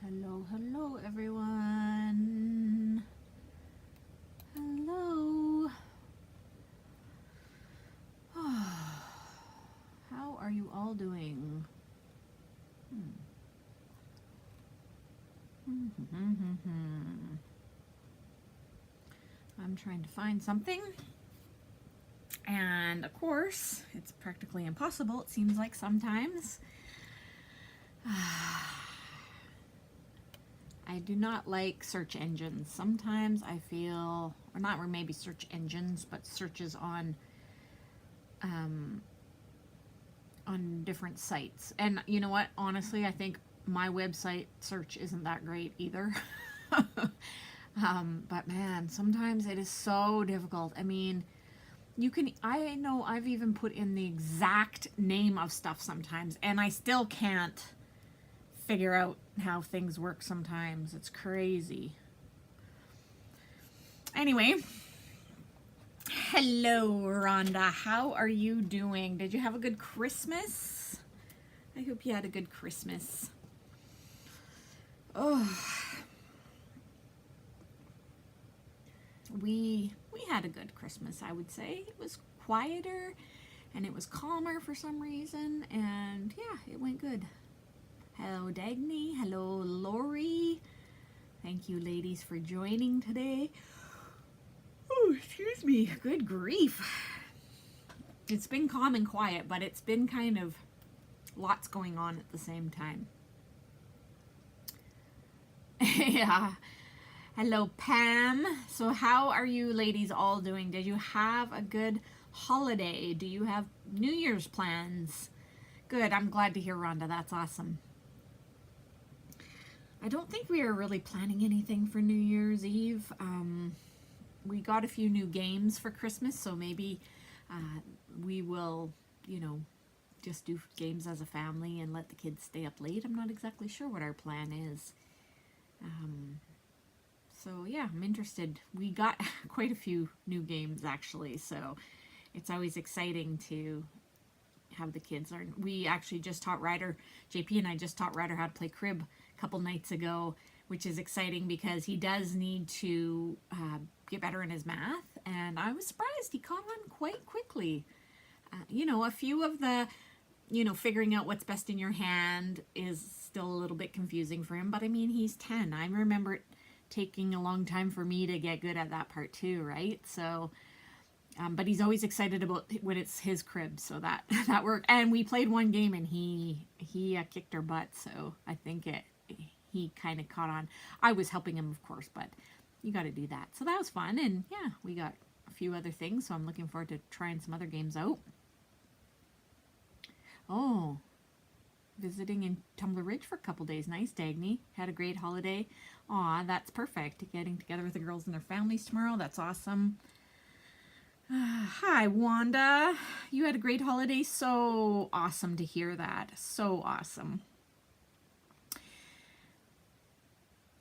Hello, hello, everyone. Hello. How are you all doing? I'm trying to find something. And of course, it's practically impossible, it seems like sometimes. I do not like search engines. Sometimes I feel, or not maybe search engines, but searches on different sites. And you know what? Honestly, I think my website search isn't that great either. But man, sometimes it is so difficult. I mean, I know I've even put in the exact name of stuff sometimes, and I still can't figure out how things work sometimes. It's crazy. Anyway, hello, Rhonda. How are you doing? Did you have a good Christmas? I hope you had a good Christmas. Oh, we had a good Christmas, I would say. It was quieter and it was calmer for some reason, and yeah, it went good. Hello, Dagny. Hello, Lori. Thank you, ladies, for joining today. Oh, excuse me. Good grief. It's been calm and quiet, but it's been kind of lots going on at the same time. Yeah. Hello, Pam. So how are you ladies all doing? Did you have a good holiday? Do you have New Year's plans? Good. I'm glad to hear, Rhonda. That's awesome. I don't think we are really planning anything for New Year's Eve. We got a few new games for Christmas, so maybe we will, just do games as a family and let the kids stay up late. I'm not exactly sure what our plan is. So yeah, I'm interested. We got quite a few new games actually, so it's always exciting to have the kids learn. We actually just taught Ryder, JP and I just taught Ryder how to play crib a couple nights ago, which is exciting because he does need to get better in his math, and I was surprised he caught on quite quickly. A few of the, figuring out what's best in your hand is still a little bit confusing for him, but I mean, he's 10. I remember it taking a long time for me to get good at that part too, right? So, but he's always excited about when it's his crib, so that worked. And we played one game and he kicked our butt, so I think he kind of caught on. I was helping him, of course, but you got to do that. So that was fun, and yeah, we got a few other things, so I'm looking forward to trying some other games out. Oh, visiting in Tumbler Ridge for a couple days. Nice, Dagny. Had a great holiday. Aw, that's perfect. Getting together with the girls and their families tomorrow. That's awesome. Hi, Wanda. You had a great holiday. So awesome to hear that. So awesome.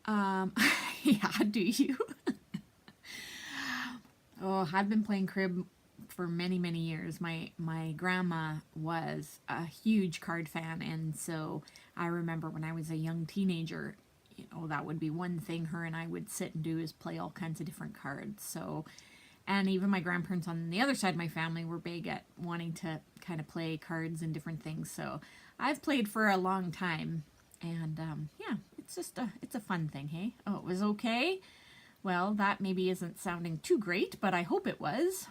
Yeah, do you? Oh, I've been playing crib for many, many years. My grandma was a huge card fan, and so I remember when I was a young teenager, that would be one thing her and I would sit and do is play all kinds of different cards. So, and even my grandparents on the other side of my family were big at wanting to kind of play cards and different things. So I've played for a long time, and yeah, it's a fun thing, hey? Oh, it was okay? Well, that maybe isn't sounding too great, but I hope it was.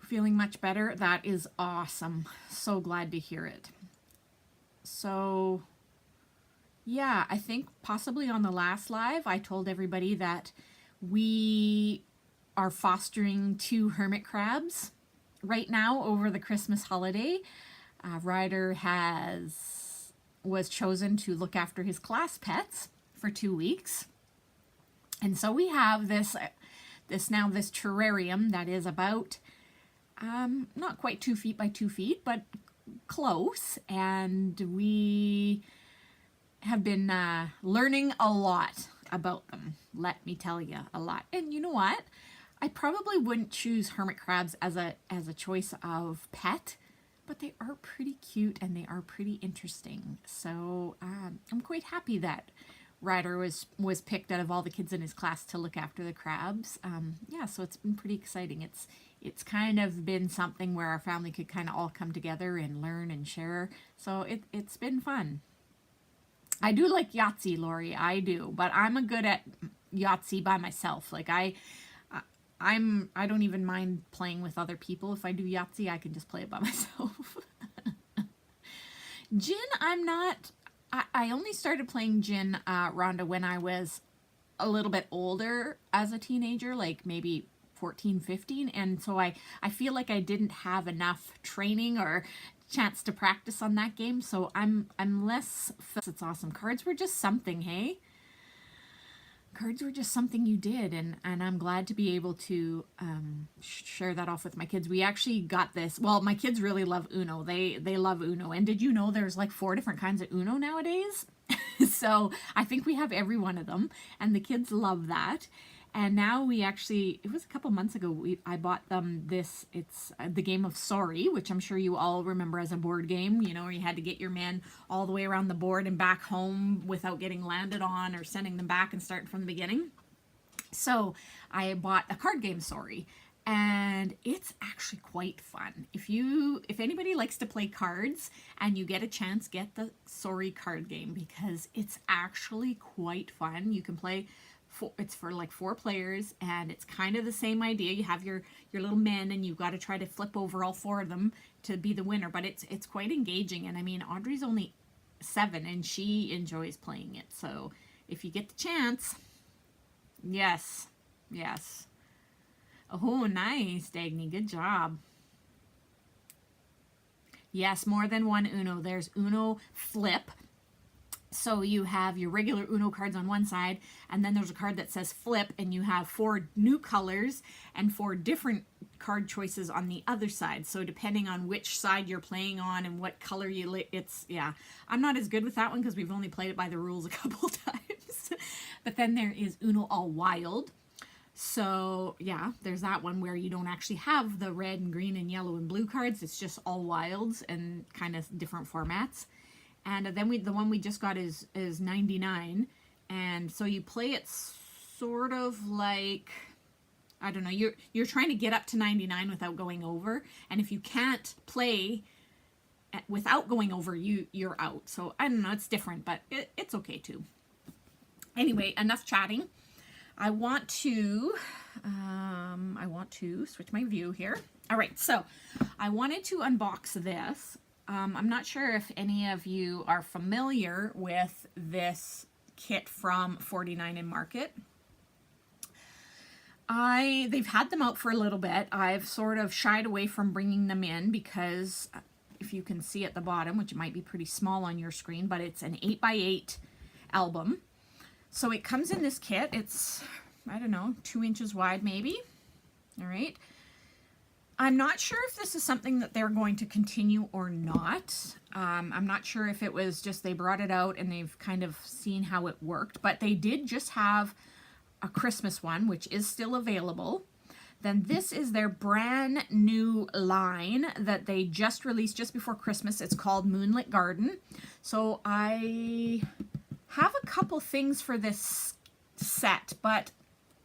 Feeling much better? That is awesome. So glad to hear it. So, yeah, I think possibly on the last live, I told everybody that we are fostering 2 hermit crabs right now over the Christmas holiday. Ryder was chosen to look after his class pets for 2 weeks. And so we have this terrarium that is about not quite 2 feet by 2 feet, but close, and we have been learning a lot about them. Let me tell you, a lot. And you know what? I probably wouldn't choose hermit crabs as a choice of pet, but they are pretty cute and they are pretty interesting. So I'm quite happy that Ryder was picked out of all the kids in his class to look after the crabs. Yeah, so it's been pretty exciting. It's kind of been something where our family could kind of all come together and learn and share. So it's been fun. I do like Yahtzee, Lori. I do, but I'm a good at Yahtzee by myself. Like I don't even mind playing with other people. If I do Yahtzee, I can just play it by myself. Gin, I'm not. I only started playing Gin, Rhonda, when I was a little bit older as a teenager, like maybe 14, 15. And so I feel like I didn't have enough training or chance to practice on that game. So I'm less. It's awesome. Cards were just something, hey? Cards were just something you did, and I'm glad to be able to share that off with my kids. We actually got this. Well, my kids really love Uno. They love Uno. And did you know there's like 4 different kinds of Uno nowadays? So I think we have every one of them, and the kids love that. And now we actually, it was a couple months ago, I bought them this, it's the game of Sorry, which I'm sure you all remember as a board game, you know, where you had to get your men all the way around the board and back home without getting landed on or sending them back and starting from the beginning. So I bought a card game, Sorry, and it's actually quite fun. If anybody likes to play cards and you get a chance, get the Sorry card game, because it's actually quite fun. You can play. It's for like 4 players, and it's kind of the same idea. You have your little men, and you've got to try to flip over all 4 of them to be the winner. But it's quite engaging, and I mean, Audrey's only 7, and she enjoys playing it. So if you get the chance, yes. Oh, nice, Dagny, good job. Yes, more than one Uno. There's Uno Flip. So you have your regular Uno cards on one side, and then there's a card that says flip, and you have 4 new colors and 4 different card choices on the other side. So depending on which side you're playing on and what color yeah. I'm not as good with that one because we've only played it by the rules a couple times. But then there is Uno All Wild. So yeah, there's that one where you don't actually have the red and green and yellow and blue cards. It's just all wilds and kind of different formats. And then the one we just got is 99, and so you play it sort of like, I don't know, you're trying to get up to 99 without going over, and if you can't play without going over, you're out. So I don't know, it's different, but it's okay too. Anyway, enough chatting. I want to switch my view here. All right, so I wanted to unbox this. I'm not sure if any of you are familiar with this kit from 49 in Market. They've had them out for a little bit. I've sort of shied away from bringing them in because if you can see at the bottom, which might be pretty small on your screen, but it's an 8x8 album. So it comes in this kit. It's, I don't know, 2 inches wide maybe. All right. I'm not sure if this is something that they're going to continue or not. I'm not sure if it was just they brought it out and they've kind of seen how it worked, but they did just have a Christmas one, which is still available. Then this is their brand new line that they just released just before Christmas. It's called Moonlit Garden. So I have a couple things for this set, but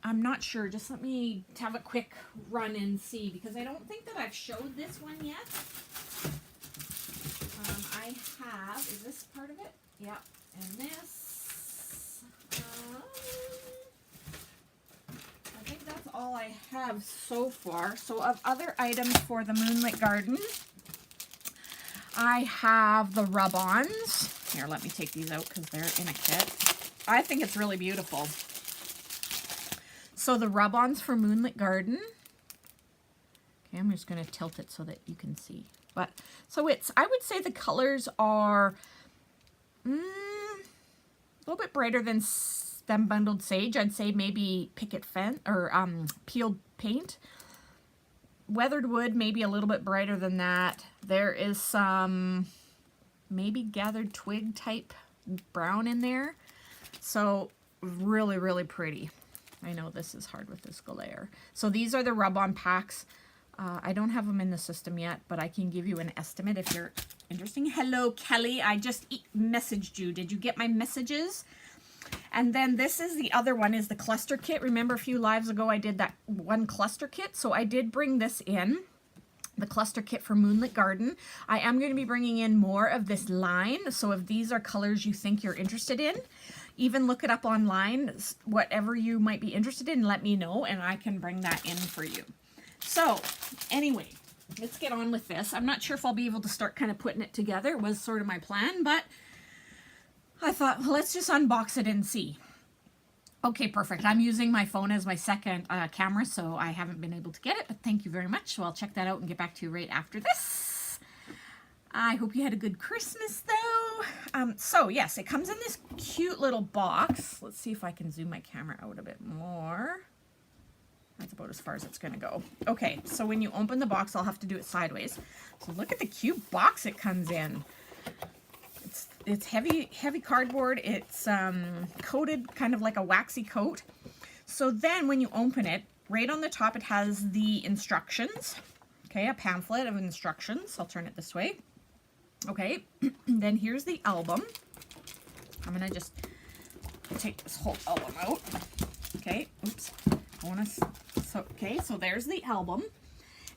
I'm not sure. Just let me have a quick run and see, because I don't think that I've showed this one yet. I have, is this part of it? Yeah. And this, I think that's all I have so far. So of other items for the Moonlit Garden, I have the rub-ons. Here, let me take these out because they're in a kit. I think it's really beautiful. So the rub-ons for Moonlit Garden. Okay, I'm just going to tilt it so that you can see. But so it's, I would say the colors are a little bit brighter than Stem Bundled Sage. I'd say maybe Picket Fence or Peeled Paint. Weathered Wood, maybe a little bit brighter than that. There is some maybe Gathered Twig type brown in there. So really, really pretty. I know this is hard with this glare. So these are the rub-on packs I don't have them in the system yet, but I can give you an estimate if you're interested. Hello, Kelly. I just messaged you. Did you get my messages? And then this is the other one, is the cluster kit. Remember a few lives ago I did that one cluster kit? So I did bring this in, the cluster kit for Moonlit Garden. I am going to be bringing in more of this line. So if these are colors you think you're interested in, even look it up online, whatever you might be interested in, let me know and I can bring that in for you. So anyway, let's get on with this. I'm not sure if I'll be able to start kind of putting it together. It was sort of my plan, but I thought, well, let's just unbox it and see. Okay, perfect. I'm using my phone as my second camera, so I haven't been able to get it, but thank you very much. So I'll check that out and get back to you right after this. I hope you had a good Christmas, though. So, yes, it comes in this cute little box. Let's see if I can zoom my camera out a bit more. That's about as far as it's going to go. Okay, so when you open the box, I'll have to do it sideways. So look at the cute box it comes in. It's heavy cardboard. It's coated kind of like a waxy coat. So then when you open it, right on the top it has the instructions. Okay, a pamphlet of instructions. I'll turn it this way. Okay, then here's the album. I'm gonna just take this whole album out. Okay, oops. Okay, so there's the album,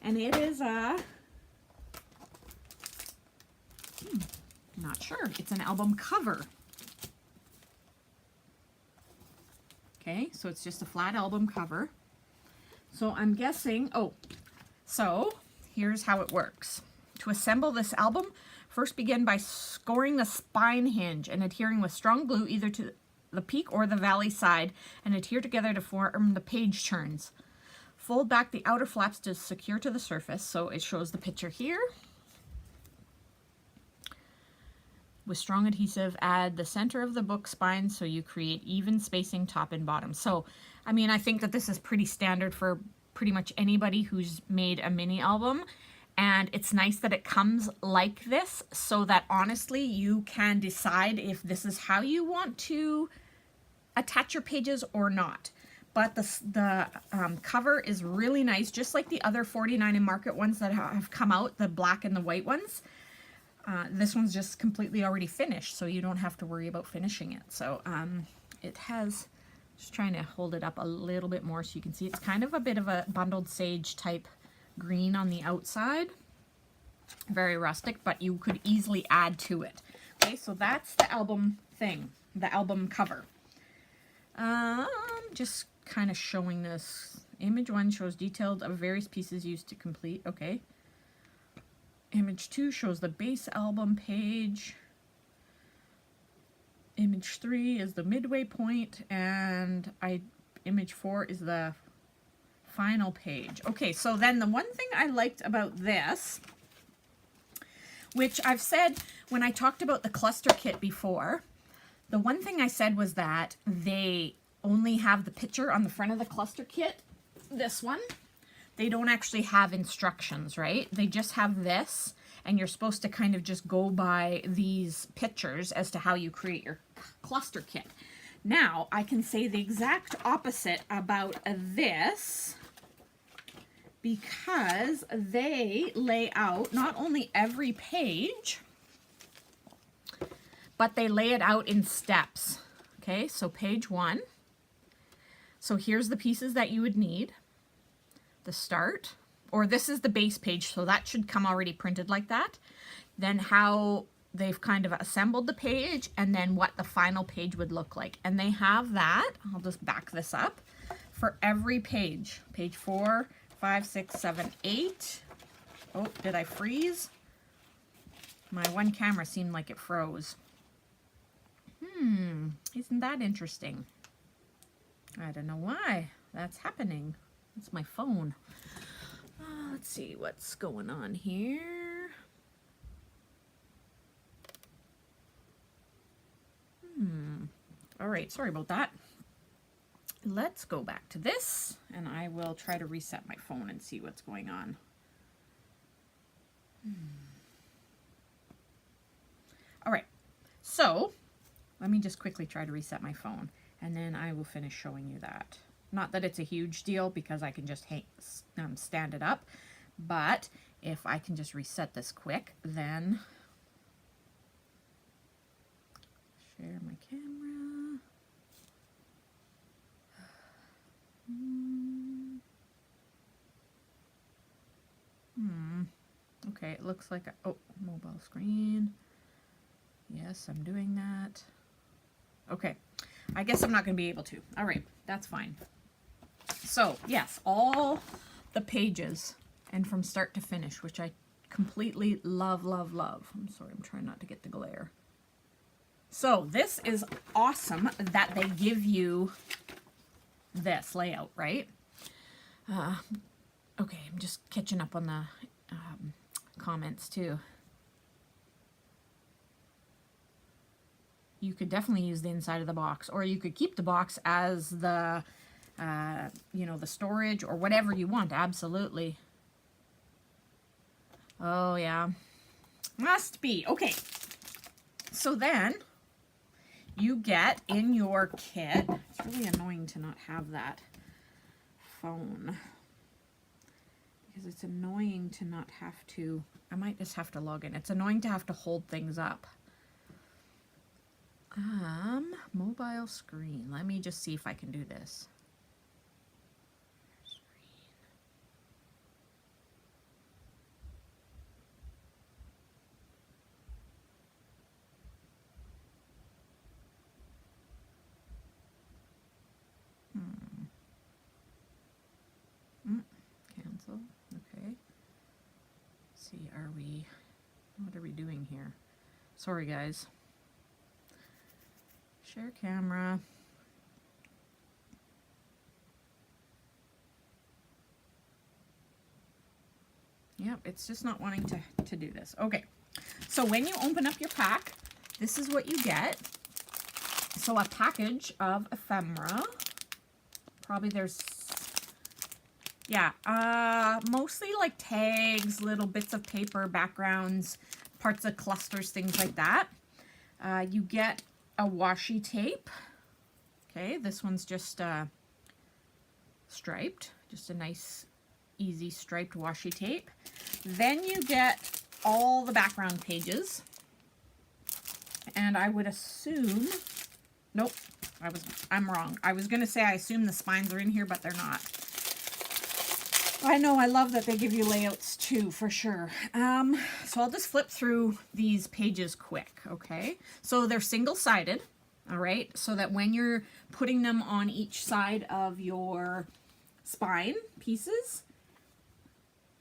and it is not sure. It's an album cover. Okay, so it's just a flat album cover. So I'm guessing, so here's how it works. To assemble this album, first begin by scoring the spine hinge and adhering with strong glue either to the peak or the valley side and adhere together to form the page turns. Fold back the outer flaps to secure to the surface. So it shows the picture here. With strong adhesive, add the center of the book spine so you create even spacing top and bottom. So, I mean, I think that this is pretty standard for pretty much anybody who's made a mini album. And it's nice that it comes like this so that honestly you can decide if this is how you want to attach your pages or not. But the cover is really nice, just like the other 49 and Market ones that have come out, the black and the white ones. This one's just completely already finished, so you don't have to worry about finishing it. So it has, just trying to hold it up a little bit more so you can see, it's kind of a bit of a bundled sage type green on the outside. Very rustic, but you could easily add to it. Okay, so that's the album thing, the album cover. Just kind of showing this. Image 1 shows detailed of various pieces used to complete. Okay. Image 2 shows the base album page. Image 3 is the midway point, and image 4 is the final page. Okay, so then the one thing I liked about this, which I've said when I talked about the cluster kit before, the one thing I said was that they only have the picture on the front of the cluster kit, this one. They don't actually have instructions, right? They just have this, and you're supposed to kind of just go by these pictures as to how you create your cluster kit. Now, I can say the exact opposite about this, because they lay out not only every page, but they lay it out in steps. Okay, so page 1. So here's the pieces that you would need. The start, or this is the base page, so that should come already printed like that. Then how they've kind of assembled the page, and then what the final page would look like. And they have that, I'll just back this up, for every page. Page 4, 5, 6, 7, 8. Oh, did I freeze? My one camera seemed like it froze. Isn't that interesting? I don't know why that's happening. It's my phone. Let's see what's going on here. All right, sorry about that. Let's go back to this, and I will try to reset my phone and see what's going on. All right, so let me just quickly try to reset my phone, and then I will finish showing you that. Not that it's a huge deal because I can just stand it up, But if I can just reset this quick, then share my camera. Okay, it looks like oh, mobile screen. Yes, I'm doing that. Okay, I guess I'm not going to be able to. All right, that's fine. So, yes, all the pages and from start to finish, which I completely love, love, love. I'm sorry, I'm trying not to get the glare. So, this is awesome that they give you this layout, right? Okay, I'm just catching up on the comments too. You could definitely use the inside of the box, or you could keep the box as the, you know, the storage or whatever you want. Absolutely. Oh yeah, must be. Okay, so then you get in your kit, it's really annoying to not have that phone, because it's annoying to not have to, I might just have to log in. It's annoying to have to hold things up. Mobile screen. Let me just see if I can do this. Cancel. Okay. Let's see, what are we doing here? Sorry, guys. Share camera. Yep, it's just not wanting to do this. Okay, so when you open up your pack, this is what you get. So a package of ephemera. Probably there's, yeah, mostly like tags, little bits of paper, backgrounds, parts of clusters, things like that. You get a washi tape. Okay, this one's just striped, just a nice, easy striped washi tape. Then you get all the background pages. And I would assume, nope, I'm wrong. I was gonna say I assume the spines are in here, but they're not. I know, I love that they give you layouts too, for sure. So I'll just flip through these pages quick, okay? So they're single-sided, all right? So that when you're putting them on each side of your spine pieces,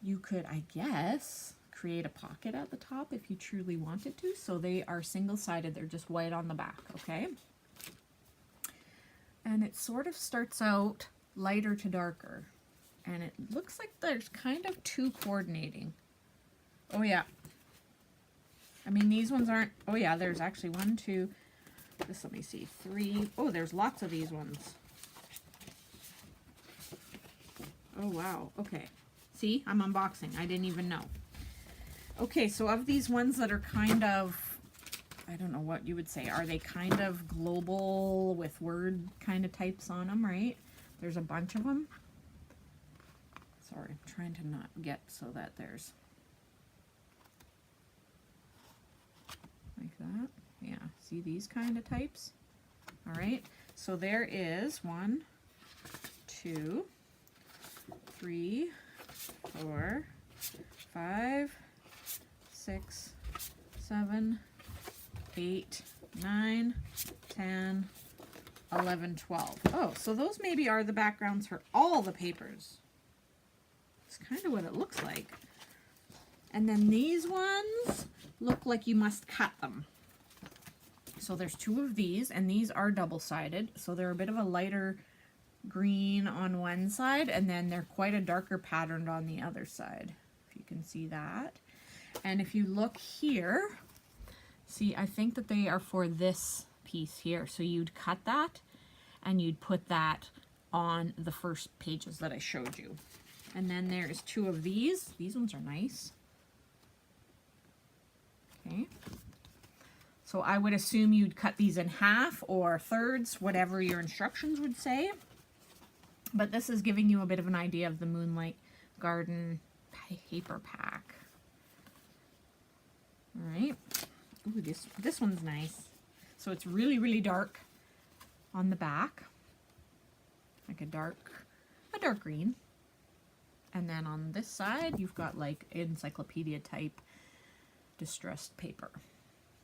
you could, I guess, create a pocket at the top if you truly wanted to. So they are single-sided, they're just white on the back, okay? And it sort of starts out lighter to darker. And it looks like there's kind of two coordinating. Oh yeah. I mean, these ones aren't, oh yeah, there's actually 1, 2, just let me see, 3. Oh, there's lots of these ones. Oh wow, okay. See, I'm unboxing, I didn't even know. Okay, so of these ones that are kind of, I don't know what you would say, are they kind of global with word kind of types on them, right? There's a bunch of them. Sorry, I'm trying to not get so that there's like that. Yeah, see these kind of types? All right, so there is 1, 2, 3, 4, 5, 6, 7, 8, 9, 10, 11, 12. Oh, so those maybe are the backgrounds for all the papers. It's kind of what it looks like. And then these ones look like you must cut them. So there's 2 of these, and these are double-sided, so they're a bit of a lighter green on one side, and then they're quite a darker pattern on the other side, if you can see that. And if you look here, see, I think that they are for this piece here. So you'd cut that, and you'd put that on the first pages that I showed you. And then there's 2 of these. These ones are nice. Okay. So I would assume you'd cut these in half or thirds, whatever your instructions would say. But this is giving you a bit of an idea of the Moonlight Garden paper pack. All right. Ooh, this one's nice. So it's really, really dark on the back, like a dark green. And then on this side, you've got like encyclopedia type distressed paper.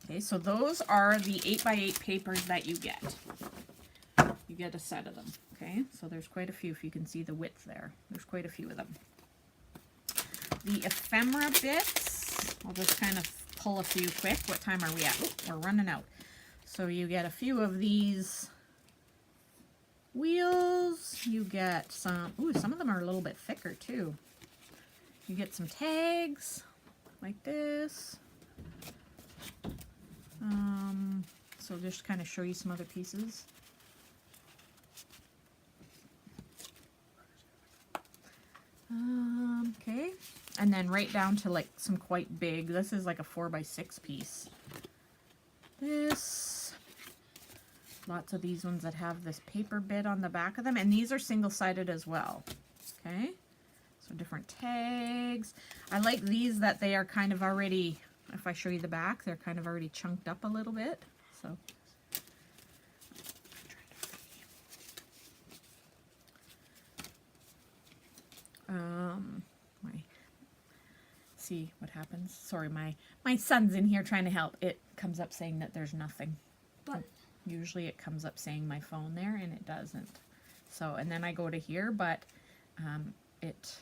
Okay, so those are the 8x8 papers that you get. You get a set of them. Okay, so there's quite a few. If you can see the width there, there's quite a few of them. The ephemera bits, I'll just kind of pull a few quick. What time are we at? Oh, we're running out. So you get a few of these wheels. You get some, ooh, some of them are a little bit thicker too. You get some tags like this. So just kind of show you some other pieces. Okay, and then right down to like some quite big, this is like a 4x6 piece. This, lots of these ones that have this paper bit on the back of them, and these are single-sided as well. Okay, so different tags. I like these that they are kind of already, if I show you the back, they're kind of already chunked up a little bit. So see what happens. Sorry, my son's in here trying to help. It comes up saying that there's nothing. But usually it comes up saying my phone there, and it doesn't. So, and then I go to here, but it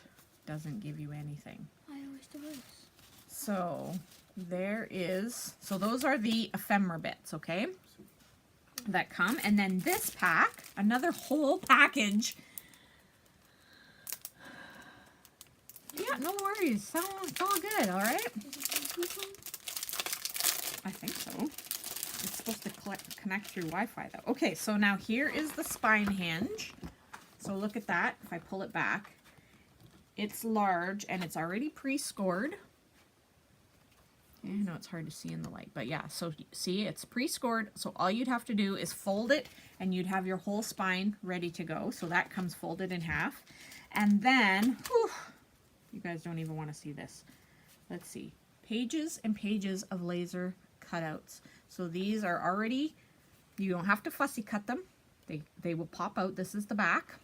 doesn't give you anything. I always do this. So there is, so those are the ephemera bits, okay, that come. And then this pack, another whole package. Yeah, no worries. So, it's all good, all right? I think so. It's supposed to connect through Wi-Fi, though. Okay, so now here is the spine hinge. So look at that. If I pull it back, it's large, and it's already pre-scored. I know it's hard to see in the light, but yeah, so see, it's pre-scored. So all you'd have to do is fold it, and you'd have your whole spine ready to go. So that comes folded in half. And then, whew, you guys don't even want to see this. Let's see. Pages and pages of laser cutouts. So these are already, you don't have to fussy cut them. They will pop out. This is the back.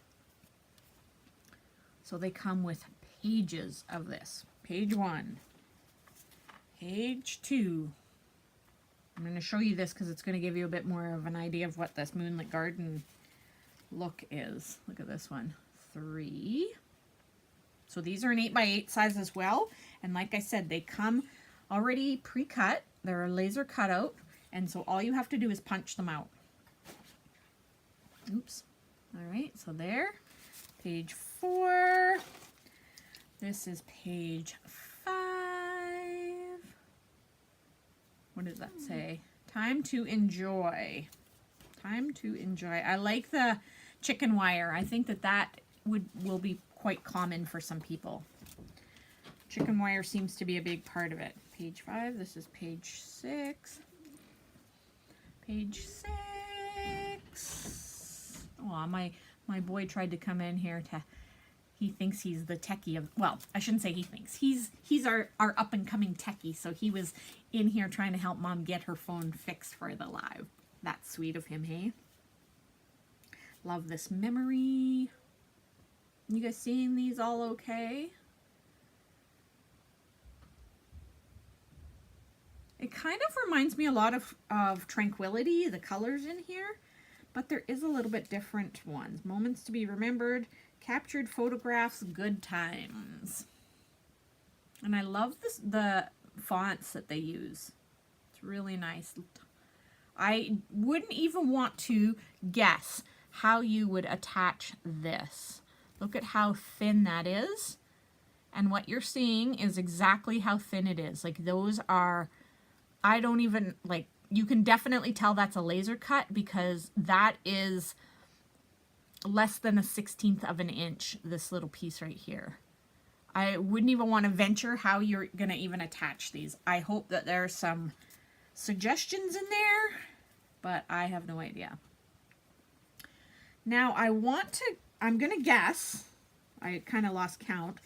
So they come with pages of this. Page 1. Page 2. I'm going to show you this because it's going to give you a bit more of an idea of what this Moonlit Garden look is. Look at this one. 3. So these are an 8x8 size as well. And like I said, they come already pre-cut. They're a laser cutout. And so all you have to do is punch them out. Oops. All right, so there. Page 4. This is page 5. What does that say? Time to enjoy. Time to enjoy. I like the chicken wire. I think that will be quite common for some people. Chicken wire seems to be a big part of it. Page 5. This is page 6. Page 6. Oh, my boy tried to come in here to. He thinks he's the techie of. Well, I shouldn't say he thinks. He's our up and coming techie. So he was in here trying to help Mom get her phone fixed for the live. That's sweet of him, hey? Love this memory. You guys seeing these all okay? It kind of reminds me a lot of Tranquility, the colors in here, but there is a little bit different ones. Moments to be remembered, captured photographs, good times. And I love the fonts that they use. It's really nice. I wouldn't even want to guess how you would attach this. Look at how thin that is. And what you're seeing is exactly how thin it is. Like those are, I don't even, like, you can definitely tell that's a laser cut because that is less than a 1/16 of an inch, this little piece right here. I wouldn't even want to venture how you're going to even attach these. I hope that there's some suggestions in there, but I have no idea. Now I'm going to guess, I kind of lost count,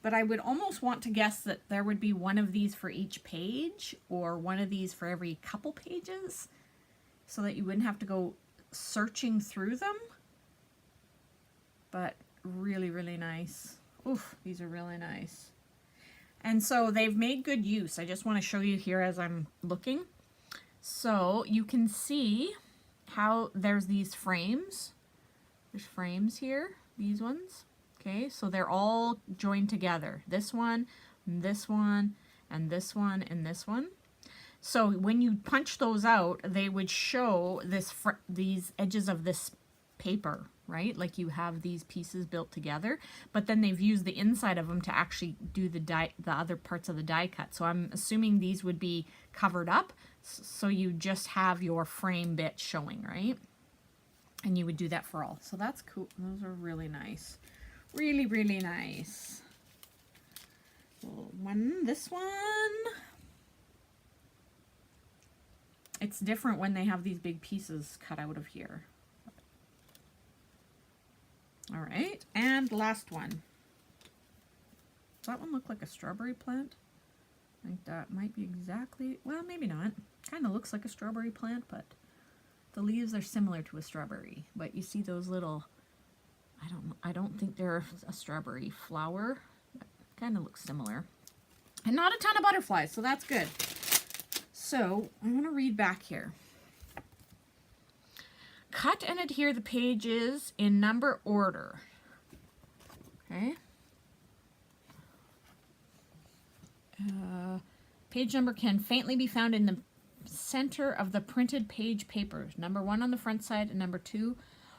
but I would almost want to guess that there would be one of these for each page or one of these for every couple pages so that you wouldn't have to go searching through them. But really, really nice. Oof, these are really nice. And so they've made good use. I just want to show you here as I'm looking. So you can see how there's these frames. There's frames here, these ones. Okay, so they're all joined together. This one, and this one, and this one, and this one. So when you punch those out, they would show these edges of this paper, right? Like you have these pieces built together, but then they've used the inside of them to actually do the other parts of the die cut. So I'm assuming these would be covered up, so you just have your frame bit showing, right? And you would do that for all. So that's cool. Those are really nice. Really, really nice. This one. It's different when they have these big pieces cut out of here. All right, and last one. Does that one look like a strawberry plant? I think that might be exactly, well, maybe not. Kind of looks like a strawberry plant, but the leaves are similar to a strawberry. But you see those little, I don't think they're a strawberry flower. Kind of looks similar. And not a ton of butterflies, so that's good. So I'm going to read back here. Cut and adhere the pages in number order. Okay. Page number can faintly be found in the center of the printed page paper. Number 1 on the front side and number 2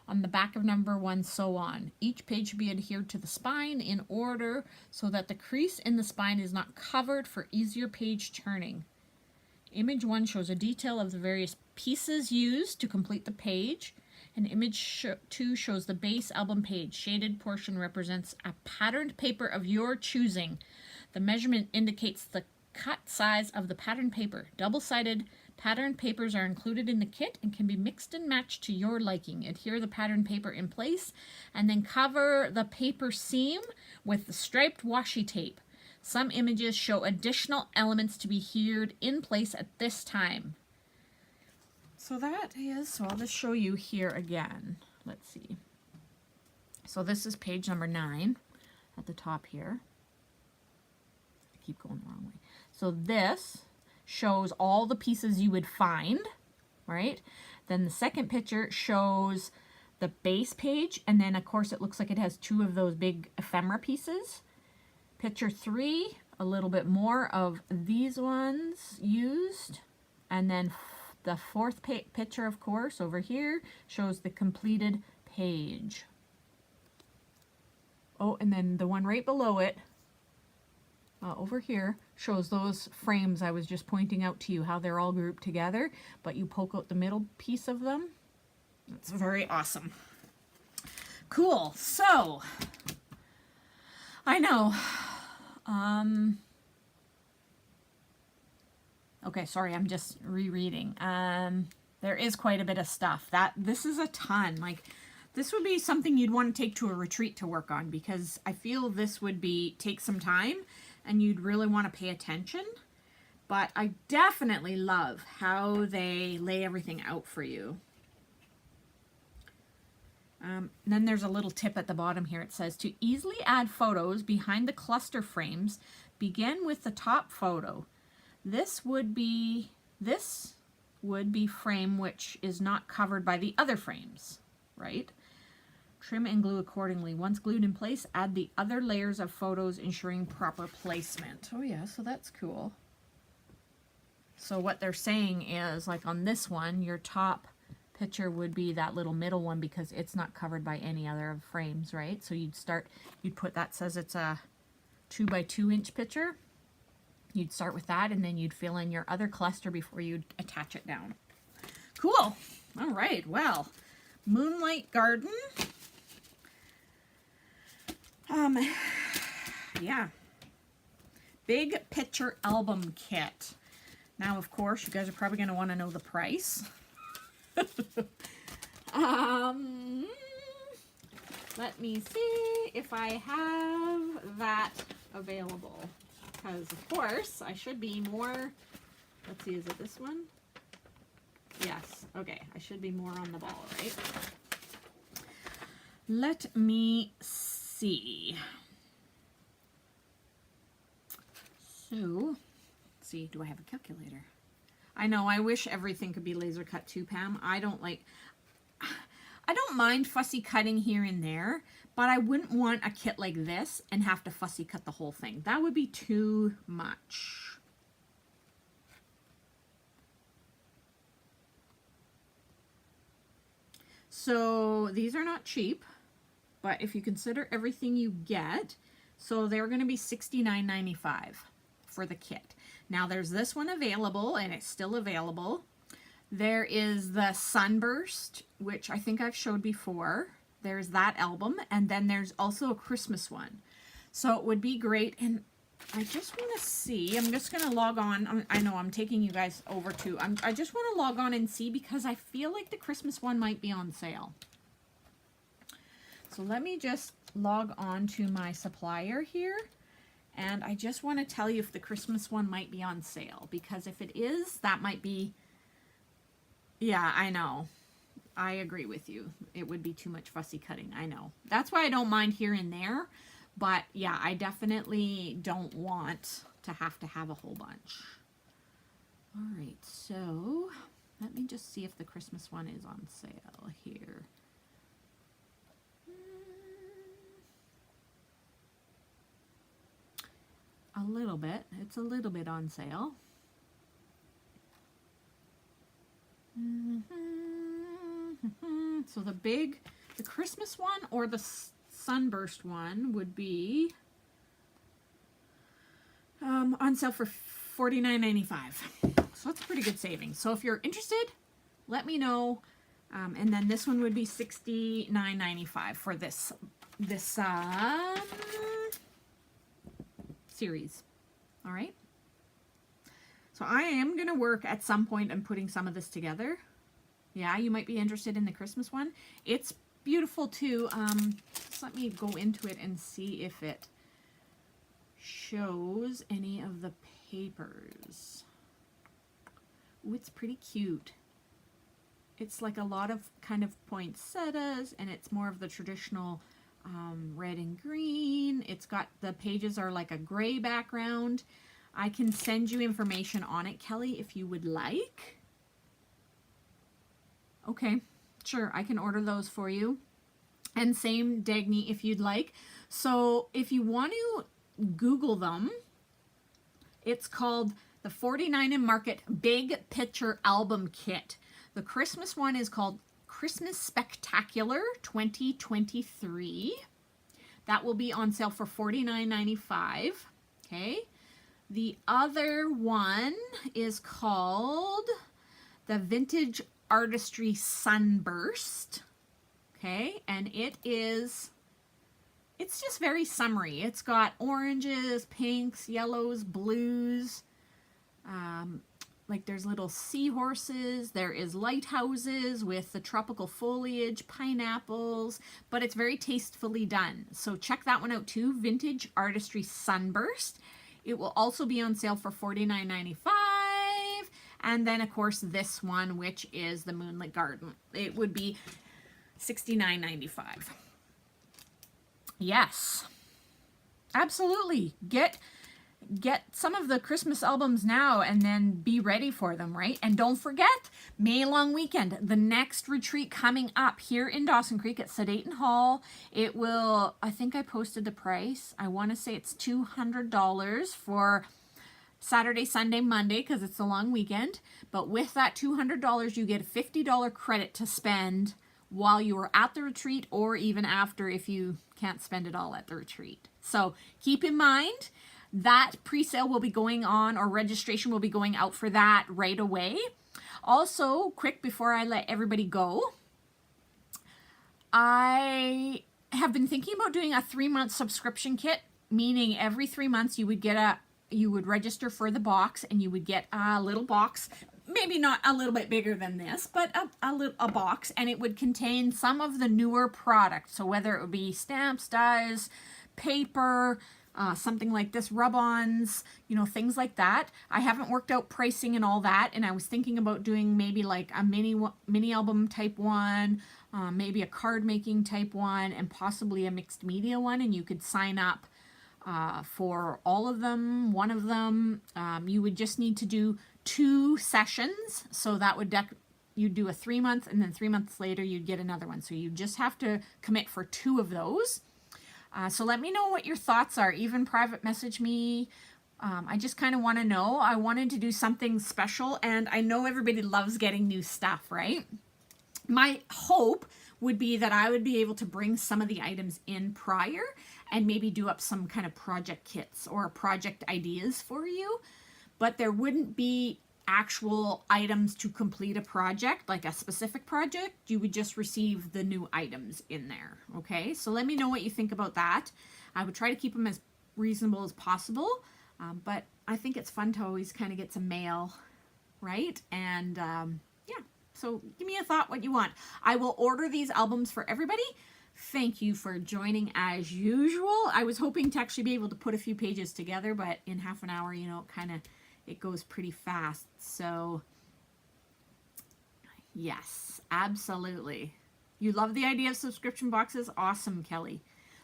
on the back of number 1, so on. Each page should be adhered to the spine in order so that the crease in the spine is not covered for easier page turning. Image 1 shows a detail of the various pieces used to complete the page, and image 2 shows the base album page. Shaded portion represents a patterned paper of your choosing. The measurement indicates the cut size of the patterned paper. Double-sided patterned papers are included in the kit and can be mixed and matched to your liking. Adhere the patterned paper in place and then cover the paper seam with the striped washi tape. Some images show additional elements to be adhered in place at this time. So I'll just show you here again. Let's see. So this is page number 9 at the top here. I keep going the wrong way. So this shows all the pieces you would find, right? Then the second picture shows the base page, and then of course it looks like it has 2 of those big ephemera pieces. Picture 3, a little bit more of these ones used, and then the fourth picture, of course, over here shows the completed page. Oh, and then the one right below it, over here, shows those frames I was just pointing out to you, how they're all grouped together, but you poke out the middle piece of them. That's very awesome. Cool. So, I know. Okay, sorry, I'm just rereading. There is quite a bit of stuff. This is a ton. Like, this would be something you'd want to take to a retreat to work on, because I feel this would take some time and you'd really want to pay attention. But I definitely love how they lay everything out for you. Then there's a little tip at the bottom here. It says, to easily add photos behind the cluster frames, begin with the top photo. This would be frame which is not covered by the other frames, right? Trim and glue accordingly. Once glued in place, add the other layers of photos, ensuring proper placement. Oh yeah, so that's cool. So what they're saying is, like on this one, your top picture would be that little middle one because it's not covered by any other frames, right? So you'd put, that says it's a 2 by 2 inch picture. You'd start with that, and then you'd fill in your other cluster before you'd attach it down. Cool. All right, well, Moonlight Garden. Yeah. Big Picture Album Kit. Now, of course, you guys are probably going to want to know the price. Let me see if I have that available. Because, of course, I should be more... Let's see, is it this one? Yes. Okay, I should be more on the ball, right? Let me see. So, let's see, do I have a calculator? I know, I wish everything could be laser cut too, Pam. I don't mind fussy cutting here and there, but I wouldn't want a kit like this and have to fussy cut the whole thing. That would be too much. So these are not cheap, but if you consider everything you get, so they're going to be $69.95 for the kit. Now there's this one available, and it's still available. There is the Sunburst, which I think I've showed before. There's that album, and then there's also a Christmas one. So it would be great, and I just want to see. I'm just going to log on. I know I'm taking you guys over to. I just want to log on and see because I feel like the Christmas one might be on sale. So let me just log on to my supplier here. And I just want to tell you if the Christmas one might be on sale. Because if it is, that might be... Yeah, I know. I agree with you. It would be too much fussy cutting. I know. That's why I don't mind here and there. But yeah, I definitely don't want to have a whole bunch. All right, so let me just see if the Christmas one is on sale here. A little bit. It's a little bit on sale. So the Christmas one or the Sunburst one would be on sale for $49.95. So that's a pretty good savings. So if you're interested, let me know. And then this one would be $69.95 for this series. All right. So I am going to work at some point on putting some of this together. Yeah, you might be interested in the Christmas one. It's beautiful too. Just let me go into it and see if it shows any of the papers. Ooh, it's pretty cute. It's like a lot of kind of poinsettias, and it's more of the traditional red and green. It's got, the pages are like a gray background. I can send you information on it, Kelly, if you would like. Okay, sure, I can order those for you. And same, Dagny, if you'd like. So if you want to Google them, it's called the 49 and Market Big Picture Album Kit. The Christmas one is called Christmas Spectacular 2023. That will be on sale for $49.95. Okay. The other one is called the Vintage Artistry Sunburst. Okay, and it's just very summery. It's got oranges, pinks, yellows, blues. Like there's little seahorses. There is lighthouses with the tropical foliage, pineapples, but it's very tastefully done. So check that one out too, Vintage Artistry Sunburst. It will also be on sale for $49.95. And then, of course, this one, which is the Moonlit Garden. It would be $69.95. Yes, absolutely. Get some of the Christmas albums now and then be ready for them, right? And don't forget, May Long Weekend, the next retreat coming up here in Dawson Creek at Sedayton Hall. It will, I think I posted the price. I want to say it's $200 for Saturday, Sunday, Monday, because it's a long weekend. But with that $200, you get a $50 credit to spend while you are at the retreat, or even after if you can't spend it all at the retreat. So keep in mind that pre-sale will be going on, or registration will be going out for that right away. Also, quick before I let everybody go, I have been thinking about doing a 3-month subscription kit, meaning every 3 months you would register for the box, and you would get a little box, maybe not a little bit bigger than this, but a box, and it would contain some of the newer products. So whether it would be stamps, dies, paper, something like this, rub-ons, you know, things like that. I haven't worked out pricing and all that, and I was thinking about doing maybe like a mini album type one, maybe a card making type one, and possibly a mixed media one, and you could sign up for all of them, one of them. You would just need to do 2 sessions, so that would you'd do a 3-month, and then 3 months later you'd get another one. So you just have to commit for 2 of those. So let me know what your thoughts are. Even private message me. I just kind of want to know. I wanted to do something special, and I know everybody loves getting new stuff, right? My hope would be that I would be able to bring some of the items in prior and maybe do up some kind of project kits or project ideas for you, but there wouldn't be actual items to complete a project, like a specific project. You would just receive the new items in there. Okay, so let me know what you think about that. I would try to keep them as reasonable as possible, but I think it's fun to always kind of get some mail, right? And yeah, so give me a thought what you want. I will order these albums for everybody. Thank you for joining as usual. I was hoping to actually be able to put a few pages together, but in half an hour, you know, it goes pretty fast. So yes, absolutely. You love the idea of subscription boxes? Awesome, Kelly.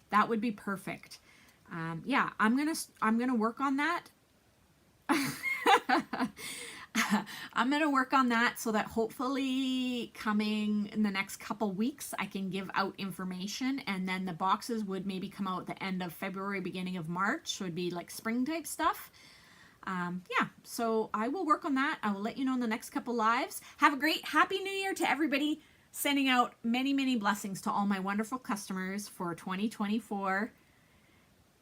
That would be perfect. Yeah, I'm gonna work on that. I'm gonna work on that so that hopefully coming in the next couple weeks I can give out information, and then the boxes would maybe come out at the end of February, beginning of March. So it'd be like spring type stuff. Yeah, so I will work on that. I will let you know in the next couple lives. Have a great Happy New Year to everybody. Sending out many, many blessings to all my wonderful customers for 2024.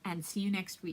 And see you next week.